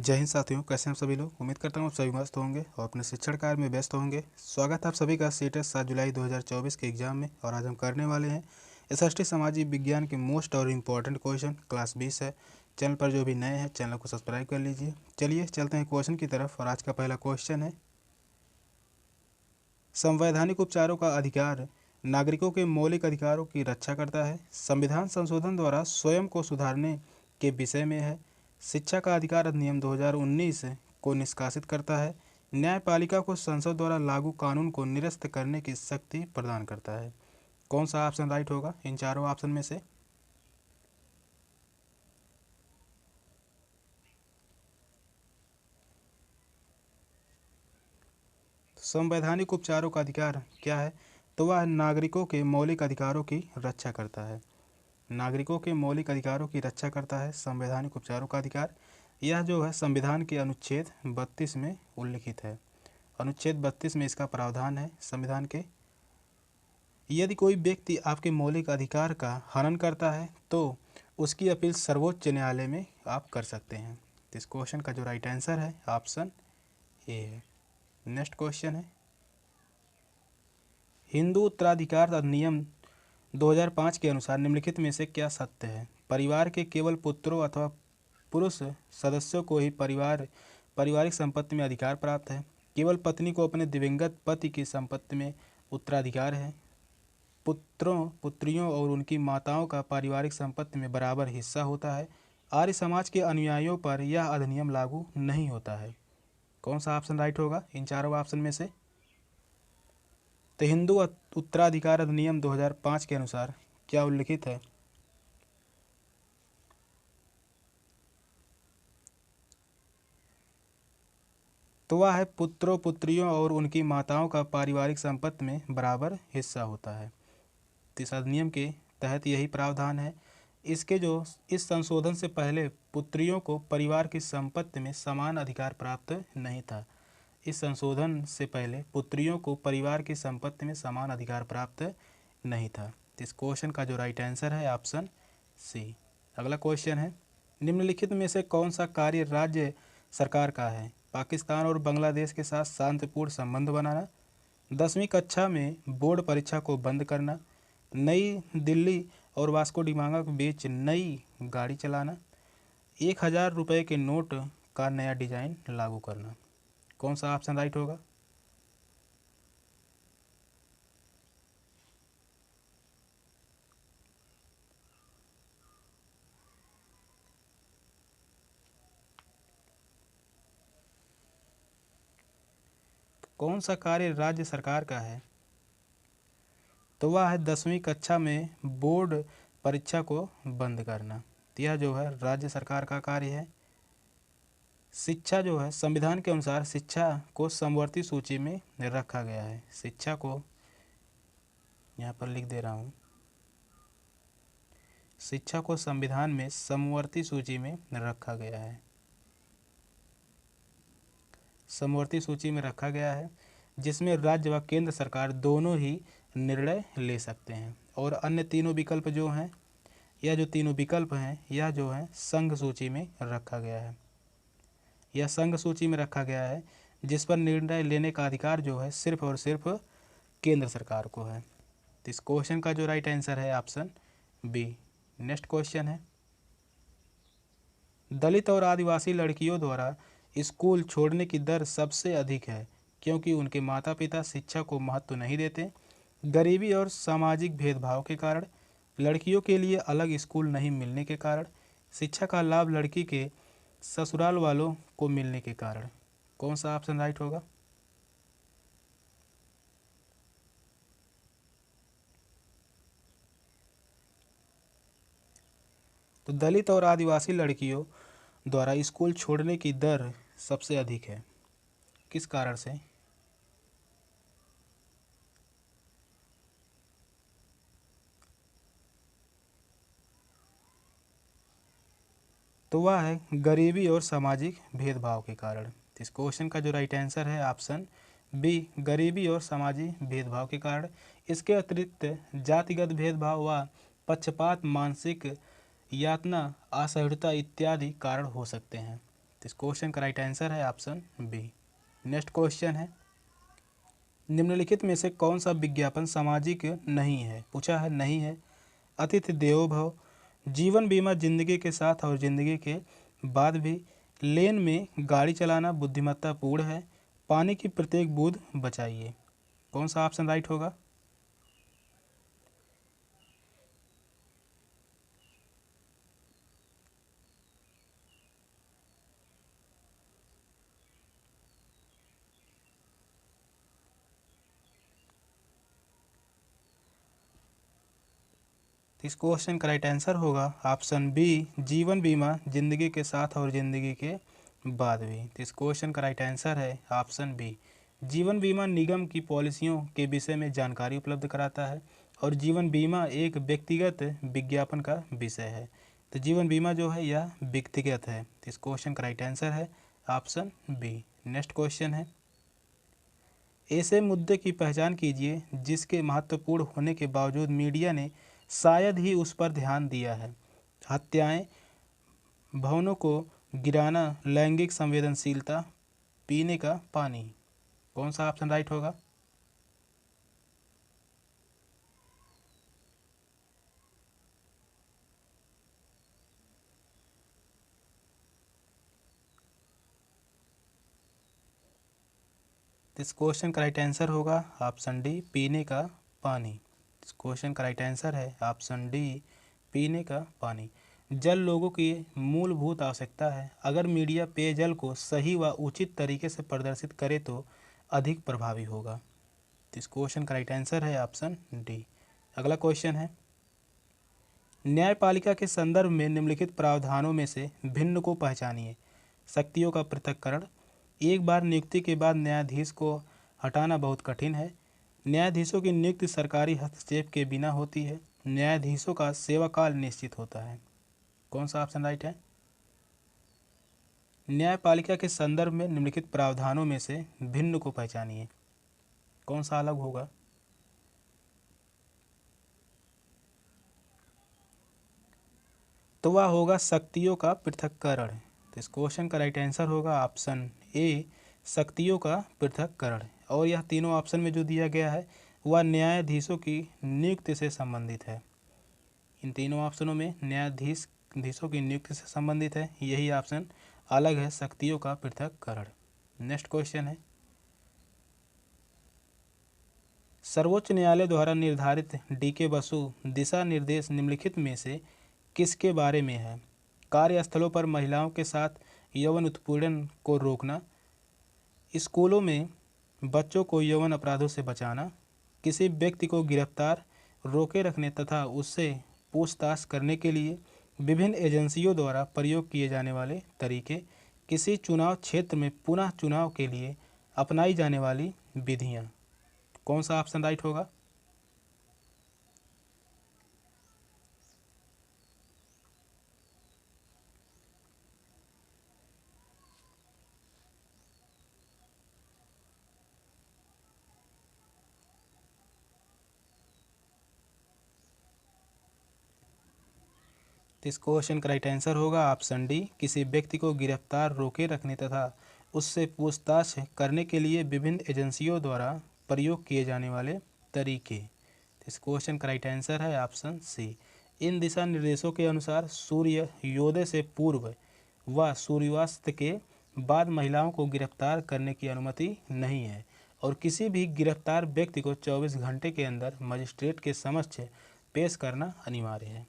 जय हिंद साथियों, कैसे हैं आप सभी लोग। उम्मीद करता हूँ आप सभी मस्त होंगे और अपने शिक्षण कार्य में व्यस्त होंगे। स्वागत है आप सभी का सीटेट 7 जुलाई 2024 के एग्जाम में। और आज हम करने वाले हैं एसएसटी सामाजिक विज्ञान के मोस्ट और इम्पोर्टेंट क्वेश्चन। क्लास 20 है। चैनल पर जो भी नए हैं चैनल को सब्सक्राइब कर लीजिए। चलिए चलते हैं क्वेश्चन की तरफ। और आज का पहला क्वेश्चन है, संवैधानिक उपचारों का अधिकार नागरिकों के मौलिक अधिकारों की रक्षा करता है। संविधान संशोधन द्वारा स्वयं को सुधारने के विषय में है। शिक्षा का अधिकार अधिनियम 2019 को निष्कासित करता है। न्यायपालिका को संसद द्वारा लागू कानून को निरस्त करने की शक्ति प्रदान करता है। कौन सा ऑप्शन राइट होगा इन चारों ऑप्शन में से। संवैधानिक उपचारों का अधिकार क्या है, तो वह नागरिकों के मौलिक अधिकारों की रक्षा करता है। नागरिकों के मौलिक अधिकारों की रक्षा करता है संवैधानिक उपचारों का अधिकार। यह जो है संविधान के अनुच्छेद 32 में उल्लिखित है। अनुच्छेद 32 में इसका प्रावधान है संविधान के। यदि कोई व्यक्ति आपके मौलिक अधिकार का हनन करता है तो उसकी अपील सर्वोच्च न्यायालय में आप कर सकते हैं। तो इस क्वेश्चन का जो राइट आंसर है ऑप्शन ए है। नेक्स्ट क्वेश्चन है, हिंदू उत्तराधिकार अधिनियम 2005 के अनुसार निम्नलिखित में से क्या सत्य है। परिवार के केवल पुत्रों अथवा पुरुष सदस्यों को ही पारिवारिक संपत्ति में अधिकार प्राप्त है। केवल पत्नी को अपने दिवंगत पति की संपत्ति में उत्तराधिकार है। पुत्रों पुत्रियों और उनकी माताओं का पारिवारिक संपत्ति में बराबर हिस्सा होता है। आर्य समाज के अनुयायियों पर यह अधिनियम लागू नहीं होता है। कौन सा ऑप्शन राइट होगा इन चारों ऑप्शन में से। तो हिंदू उत्तराधिकार अधिनियम 2005 के अनुसार क्या उल्लिखित है, तो वह है पुत्रों पुत्रियों और उनकी माताओं का पारिवारिक संपत्ति में बराबर हिस्सा होता है। तो इस अधिनियम के तहत यही प्रावधान है। इसके जो इस संशोधन से पहले पुत्रियों को परिवार की संपत्ति में समान अधिकार प्राप्त नहीं था। इस संशोधन से पहले पुत्रियों को परिवार की संपत्ति में समान अधिकार प्राप्त नहीं था। तो इस क्वेश्चन का जो राइट आंसर है ऑप्शन सी। अगला क्वेश्चन है, निम्नलिखित में से कौन सा कार्य राज्य सरकार का है। पाकिस्तान और बांग्लादेश के साथ शांतिपूर्ण संबंध बनाना, 10वीं कक्षा में बोर्ड परीक्षा को बंद करना, नई दिल्ली और वास्को डी गामा के बीच नई गाड़ी चलाना, 1000 रुपये के नोट का नया डिजाइन लागू करना। कौन सा ऑप्शन राइट होगा। कौन सा कार्य राज्य सरकार का है, तो वह है 10वीं कक्षा में बोर्ड परीक्षा को बंद करना। यह जो है राज्य सरकार का कार्य है। शिक्षा जो है संविधान के अनुसार शिक्षा को समवर्ती सूची में रखा गया है। शिक्षा को यहाँ पर लिख दे रहा हूँ, शिक्षा को संविधान में समवर्ती सूची में रखा गया है। समवर्ती सूची में रखा गया है जिसमें राज्य व केंद्र सरकार दोनों ही निर्णय ले सकते हैं। और अन्य तीनों विकल्प जो हैं, यह जो तीनों विकल्प हैं यह जो है संघ सूची में रखा गया है। यह संघ सूची में रखा गया है जिस पर निर्णय लेने का अधिकार जो है सिर्फ और सिर्फ केंद्र सरकार को है। तो इस क्वेश्चन का जो राइट आंसर है ऑप्शन बी। नेक्स्ट क्वेश्चन है, दलित और आदिवासी लड़कियों द्वारा स्कूल छोड़ने की दर सबसे अधिक है क्योंकि उनके माता पिता शिक्षा को महत्व नहीं देते, गरीबी और सामाजिक भेदभाव के कारण, लड़कियों के लिए अलग स्कूल नहीं मिलने के कारण, शिक्षा का लाभ लड़की के ससुराल वालों को मिलने के कारण। कौन सा ऑप्शन राइट होगा। तो दलित और आदिवासी लड़कियों द्वारा स्कूल छोड़ने की दर सबसे अधिक है, किस कारण से। तो वह है गरीबी और सामाजिक भेदभाव के कारण। तो इस क्वेश्चन का जो राइट आंसर है ऑप्शन बी, गरीबी और सामाजिक भेदभाव के कारण। इसके अतिरिक्त जातिगत भेदभाव व पक्षपात, मानसिक यातना, असहिष्णुता इत्यादि कारण हो सकते हैं। इस क्वेश्चन का राइट आंसर है ऑप्शन बी। नेक्स्ट क्वेश्चन है, निम्नलिखित में से कौन सा विज्ञापन सामाजिक नहीं है? पूछा है नहीं है। अतिथि देवो भव, जीवन बीमा जिंदगी के साथ और जिंदगी के बाद भी, लेन में गाड़ी चलाना बुद्धिमत्तापूर्ण है, पानी की प्रत्येक बूंद बचाइए। कौन सा ऑप्शन राइट होगा? तो इस क्वेश्चन का राइट आंसर होगा ऑप्शन बी, जीवन बीमा जिंदगी के साथ और जिंदगी के बाद भी। तो इस क्वेश्चन का राइट आंसर है ऑप्शन बी। जीवन बीमा निगम की पॉलिसियों के विषय में जानकारी उपलब्ध कराता है और जीवन बीमा एक व्यक्तिगत विज्ञापन का विषय है। तो जीवन बीमा जो है यह व्यक्तिगत है। तो इस क्वेश्चन का राइट आंसर है ऑप्शन बी। नेक्स्ट क्वेश्चन है, ऐसे मुद्दे की पहचान कीजिए जिसके महत्वपूर्ण होने के बावजूद मीडिया ने शायद ही उस पर ध्यान दिया है। हत्याएं, भवनों को गिराना, लैंगिक संवेदनशीलता, पीने का पानी। कौन सा ऑप्शन राइट होगा? इस क्वेश्चन का राइट आंसर होगा ऑप्शन डी, पीने का पानी। इस क्वेश्चन का राइट आंसर है ऑप्शन डी, पीने का पानी। जल लोगों की मूलभूत आवश्यकता है। अगर मीडिया पेयजल को सही व उचित तरीके से प्रदर्शित करे तो अधिक प्रभावी होगा। तो इस क्वेश्चन का राइट आंसर है ऑप्शन डी। अगला क्वेश्चन है, न्यायपालिका के संदर्भ में निम्नलिखित प्रावधानों में से भिन्न को पहचानिए। शक्तियों का पृथक्करण, एक बार नियुक्ति के बाद न्यायाधीश को हटाना बहुत कठिन है, न्यायाधीशों की नियुक्ति सरकारी हस्तक्षेप के बिना होती है, न्यायाधीशों का सेवाकाल निश्चित होता है। कौन सा ऑप्शन राइट है? न्यायपालिका के संदर्भ में निम्नलिखित प्रावधानों में से भिन्न को पहचानिए। कौन सा अलग होगा? तो वह होगा शक्तियों का पृथक्करण। तो इस क्वेश्चन का राइट आंसर होगा ऑप्शन ए, शक्तियों का पृथक्करण। और यह तीनों ऑप्शन में जो दिया गया है वह न्यायाधीशों की नियुक्ति से संबंधित है। इन तीनों ऑप्शनों में न्यायाधीशों की नियुक्ति से संबंधित है, यही ऑप्शन अलग है, शक्तियों का पृथक्करण। नेक्स्ट क्वेश्चन है, सर्वोच्च न्यायालय द्वारा निर्धारित डी.के. बसु दिशा निर्देश निम्नलिखित में से किसके बारे में है? कार्यस्थलों पर महिलाओं के साथ यौन उत्पीड़न को रोकना, स्कूलों में बच्चों को यौन अपराधों से बचाना, किसी व्यक्ति को गिरफ्तार, रोके रखने तथा उससे पूछताछ करने के लिए विभिन्न एजेंसियों द्वारा प्रयोग किए जाने वाले तरीके, किसी चुनाव क्षेत्र में पुनः चुनाव के लिए अपनाई जाने वाली विधियाँ। कौन सा ऑप्शन राइट होगा? तो इस क्वेश्चन का राइट आंसर होगा ऑप्शन डी, किसी व्यक्ति को गिरफ्तार, रोके रखने तथा उससे पूछताछ करने के लिए विभिन्न एजेंसियों द्वारा प्रयोग किए जाने वाले तरीके। तो इस क्वेश्चन का राइट आंसर है ऑप्शन सी। इन दिशा निर्देशों के अनुसार सूर्योदय से पूर्व व सूर्यास्त के बाद महिलाओं को गिरफ्तार करने की अनुमति नहीं है और किसी भी गिरफ्तार व्यक्ति को 24 घंटे के अंदर मजिस्ट्रेट के समक्ष पेश करना अनिवार्य है।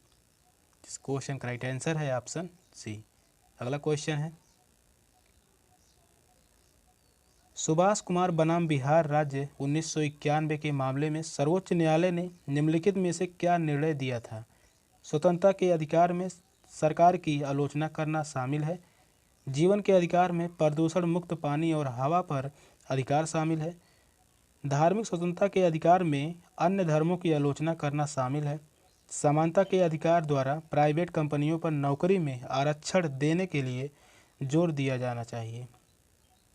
इस क्वेश्चन का राइट आंसर है ऑप्शन सी। अगला क्वेश्चन है, सुभाष कुमार बनाम बिहार राज्य 1991 के मामले में सर्वोच्च न्यायालय ने निम्नलिखित में से क्या निर्णय दिया था? स्वतंत्रता के अधिकार में सरकार की आलोचना करना शामिल है, जीवन के अधिकार में प्रदूषण मुक्त पानी और हवा पर अधिकार शामिल है, धार्मिक स्वतंत्रता के अधिकार में अन्य धर्मों की आलोचना करना शामिल है, समानता के अधिकार द्वारा प्राइवेट कंपनियों पर नौकरी में आरक्षण देने के लिए जोर दिया जाना चाहिए।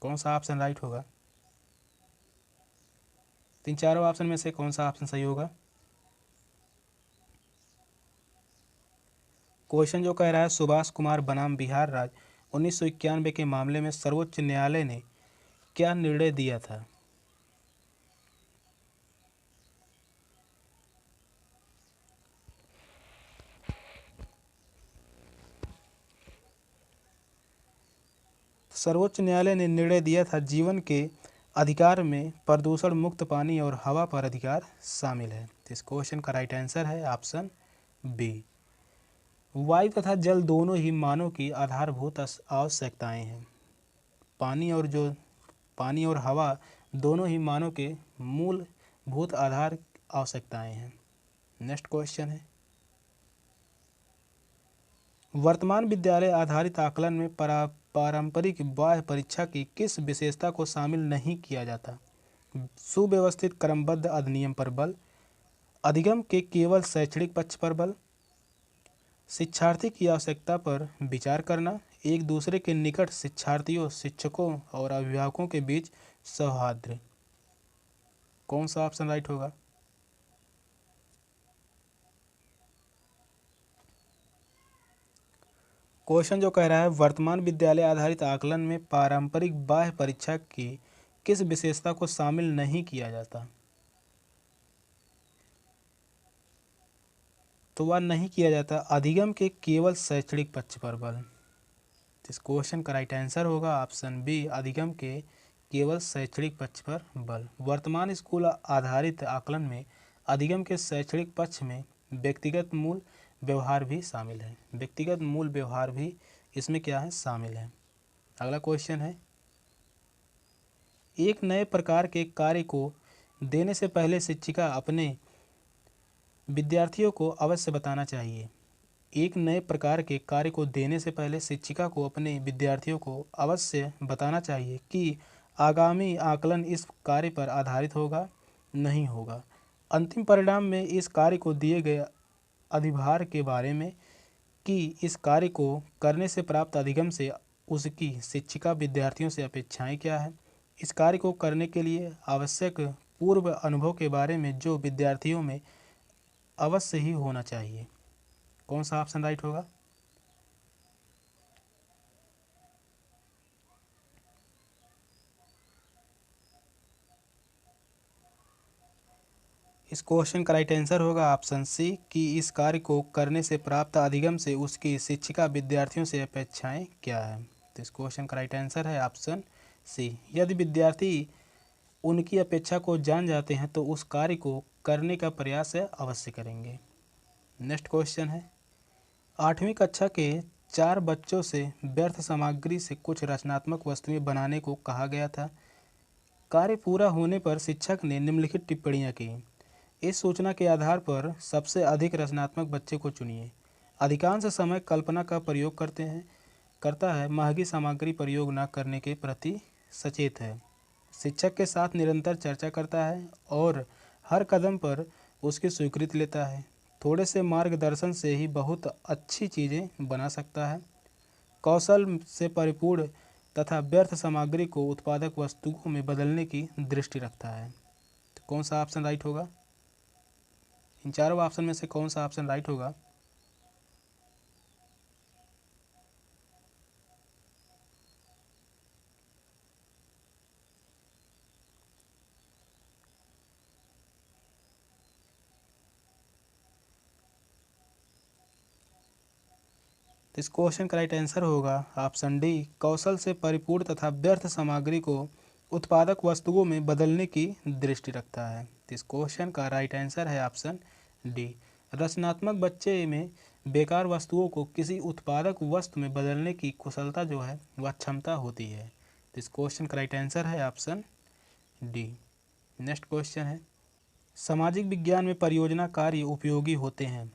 कौन सा ऑप्शन राइट होगा? तीन चारों ऑप्शन में से कौन सा ऑप्शन सही होगा? क्वेश्चन जो कह रहा है सुभाष कुमार बनाम बिहार राज्य 1991 के मामले में सर्वोच्च न्यायालय ने क्या निर्णय दिया था? सर्वोच्च न्यायालय ने निर्णय दिया था जीवन के अधिकार में प्रदूषण मुक्त पानी और हवा पर अधिकार शामिल है। इस क्वेश्चन का राइट आंसर है ऑप्शन बी। वायु तथा जल दोनों ही मानव की आधारभूत आवश्यकताएं हैं। पानी और हवा दोनों ही मानव के मूलभूत आधार आवश्यकताएं हैं। नेक्स्ट क्वेश्चन है, वर्तमान विद्यालय आधारित आकलन में पारंपरिक बाह्य परीक्षा की किस विशेषता को शामिल नहीं किया जाता? सुव्यवस्थित क्रमबद्ध अधिनियम पर बल, अधिगम के केवल शैक्षणिक पक्ष पर बल, शिक्षार्थी की आवश्यकता पर विचार करना, एक दूसरे के निकट शिक्षार्थियों, शिक्षकों और अभिभावकों के बीच सौहार्द। कौन सा ऑप्शन राइट होगा? क्वेश्चन जो कह रहा है वर्तमान विद्यालय आधारित आकलन में पारंपरिक बाह्य परीक्षा की किस विशेषता को शामिल नहीं किया जाता? तो वह नहीं किया जाता अधिगम के केवल शैक्षणिक पक्ष पर बल। इस क्वेश्चन का राइट आंसर होगा ऑप्शन बी, अधिगम के केवल शैक्षणिक पक्ष पर बल। वर्तमान स्कूल आधारित आकलन में अधिगम के शैक्षणिक पक्ष में व्यक्तिगत मूल व्यवहार भी शामिल है। व्यक्तिगत मूल व्यवहार भी इसमें क्या है? शामिल है। अगला क्वेश्चन है, एक नए प्रकार के कार्य को देने से पहले शिक्षिका अपने विद्यार्थियों को अवश्य बताना चाहिए। एक नए प्रकार के कार्य को देने से पहले शिक्षिका को अपने विद्यार्थियों को अवश्य बताना चाहिए कि आगामी आकलन इस कार्य पर आधारित होगा, नहीं होगा। अंतिम परिणाम में इस कार्य को दिए गए अधिभार के बारे में कि इस कार्य को करने से प्राप्त अधिगम से उसकी शिक्षिका विद्यार्थियों से अपेक्षाएं क्या है, इस कार्य को करने के लिए आवश्यक पूर्व अनुभव के बारे में जो विद्यार्थियों में अवश्य ही होना चाहिए। कौन सा ऑप्शन राइट होगा? इस क्वेश्चन का राइट आंसर होगा ऑप्शन सी कि इस कार्य को करने से प्राप्त अधिगम से उसकी शिक्षिका विद्यार्थियों से अपेक्षाएं क्या है। तो इस क्वेश्चन का राइट आंसर है ऑप्शन सी। यदि विद्यार्थी उनकी अपेक्षा को जान जाते हैं तो उस कार्य को करने का प्रयास अवश्य करेंगे। नेक्स्ट क्वेश्चन है, 8वीं कक्षा के 4 बच्चों से व्यर्थ सामग्री से कुछ रचनात्मक वस्तुएं बनाने को कहा गया था। कार्य पूरा होने पर शिक्षक ने निम्नलिखित टिप्पणियां की। इस सूचना के आधार पर सबसे अधिक रचनात्मक बच्चे को चुनिए। अधिकांश समय कल्पना का प्रयोग करता है, महंगी सामग्री प्रयोग न करने के प्रति सचेत है, शिक्षक के साथ निरंतर चर्चा करता है और हर कदम पर उसकी स्वीकृति लेता है, थोड़े से मार्गदर्शन से ही बहुत अच्छी चीज़ें बना सकता है, कौशल से परिपूर्ण तथा व्यर्थ सामग्री को उत्पादक वस्तुओं में बदलने की दृष्टि रखता है। तो कौन सा ऑप्शन राइट होगा? इन चारों ऑप्शन में से कौन सा ऑप्शन राइट होगा? तो इस क्वेश्चन का राइट आंसर होगा ऑप्शन डी, कौशल से परिपूर्ण तथा व्यर्थ सामग्री को उत्पादक वस्तुओं में बदलने की दृष्टि रखता है। तो इस क्वेश्चन का राइट आंसर है ऑप्शन डी। रचनात्मक बच्चे में बेकार वस्तुओं को किसी उत्पादक वस्तु में बदलने की कुशलता जो है वह क्षमता होती है। तो इस क्वेश्चन का राइट आंसर है ऑप्शन डी। नेक्स्ट क्वेश्चन है, सामाजिक विज्ञान में परियोजना कार्य उपयोगी होते हैं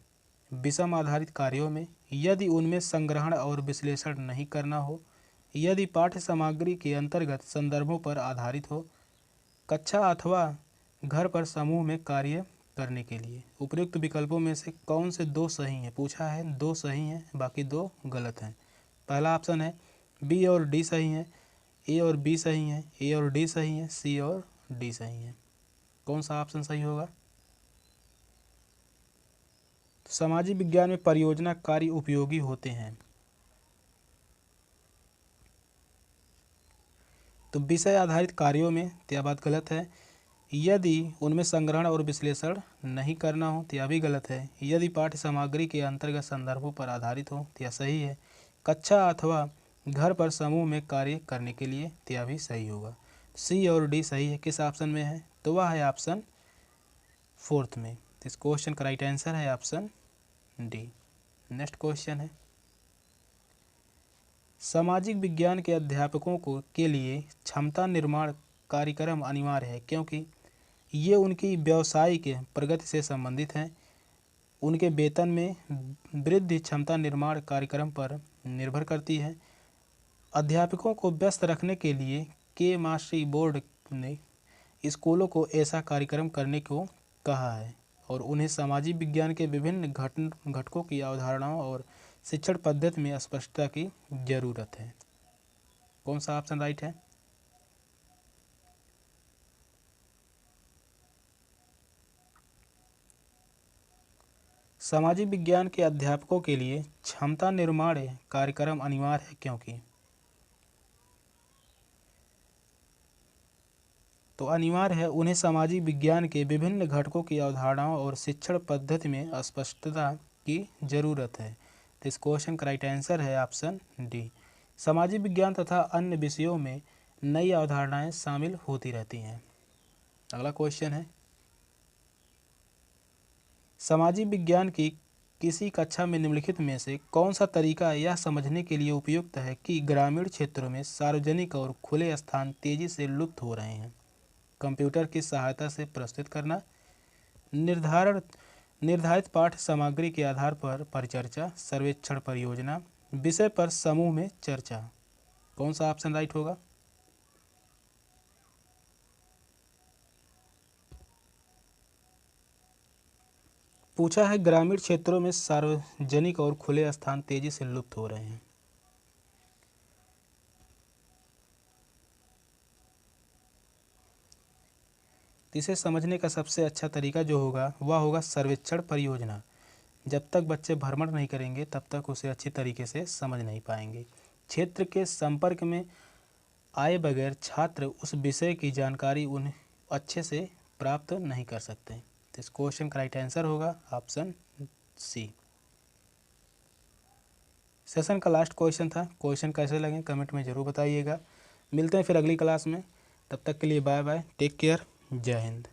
विषम आधारित कार्यों में यदि उनमें संग्रहण और विश्लेषण नहीं करना हो, यदि पाठ्य सामग्री के अंतर्गत संदर्भों पर आधारित हो, कक्षा अथवा घर पर समूह में कार्य करने के लिए। उपयुक्त विकल्पों में से कौन से दो सही हैं? पूछा है, दो सही हैं, बाकी दो गलत हैं। पहला ऑप्शन है बी और डी सही हैं, ए और बी सही हैं, ए और डी सही हैं, सी और डी सही हैं। कौन सा ऑप्शन सही होगा? सामाजिक विज्ञान में परियोजना कार्य उपयोगी होते हैं तो विषय आधारित कार्यों में तो यह बात गलत है। यदि उनमें संग्रहण और विश्लेषण नहीं करना हो तो यह भी गलत है। यदि पाठ्य सामग्री के अंतर्गत संदर्भों पर आधारित हो तो यह सही है। कक्षा अथवा घर पर समूह में कार्य करने के लिए तो यह भी सही होगा। सी और डी सही है। किस ऑप्शन में है? तो वह है ऑप्शन 4 में। तो इस क्वेश्चन का राइट आंसर है ऑप्शन डी। नेक्स्ट क्वेश्चन है, सामाजिक विज्ञान के अध्यापकों को के लिए क्षमता निर्माण कार्यक्रम अनिवार्य है क्योंकि ये उनकी व्यावसायिक प्रगति से संबंधित हैं। उनके वेतन में वृद्धि क्षमता निर्माण कार्यक्रम पर निर्भर करती है। अध्यापकों को व्यस्त रखने के लिए के मास्टरी बोर्ड ने स्कूलों को ऐसा कार्यक्रम करने को कहा है और उन्हें सामाजिक विज्ञान के विभिन्न घटकों की अवधारणाओं और शिक्षण पद्धति में स्पष्टता की जरूरत है। कौन सा ऑप्शन राइट है? सामाजिक विज्ञान के अध्यापकों के लिए क्षमता निर्माण कार्यक्रम अनिवार्य है क्योंकि, तो अनिवार्य है उन्हें सामाजिक विज्ञान के विभिन्न घटकों की अवधारणाओं और शिक्षण पद्धति में स्पष्टता की जरूरत है। तो इस क्वेश्चन का राइट आंसर है ऑप्शन डी। सामाजिक विज्ञान तथा अन्य विषयों में नई अवधारणाएं शामिल होती रहती हैं। अगला क्वेश्चन है, सामाजिक विज्ञान की किसी कक्षा में निम्नलिखित में से कौन सा तरीका यह समझने के लिए उपयुक्त है कि ग्रामीण क्षेत्रों में सार्वजनिक और खुले स्थान तेजी से लुप्त हो रहे हैं? कंप्यूटर की सहायता से प्रस्तुत करना, निर्धारित पाठ सामग्री के आधार पर परिचर्चा, सर्वेक्षण परियोजना, विषय पर समूह में चर्चा। कौन सा ऑप्शन राइट होगा? पूछा है ग्रामीण क्षेत्रों में सार्वजनिक और खुले स्थान तेजी से लुप्त हो रहे हैं। इसे समझने का सबसे अच्छा तरीका जो होगा वह होगा सर्वेक्षण परियोजना। जब तक बच्चे भ्रमण नहीं करेंगे तब तक उसे अच्छी तरीके से समझ नहीं पाएंगे। क्षेत्र के संपर्क में आए बगैर छात्र उस विषय की जानकारी उन्हें अच्छे से प्राप्त नहीं कर सकते। तो इस क्वेश्चन का राइट आंसर होगा ऑप्शन सी। सेशन का लास्ट क्वेश्चन था। क्वेश्चन कैसे लगे कमेंट में ज़रूर बताइएगा। मिलते हैं फिर अगली क्लास में। तब तक के लिए बाय बाय, टेक केयर, जय हिंद।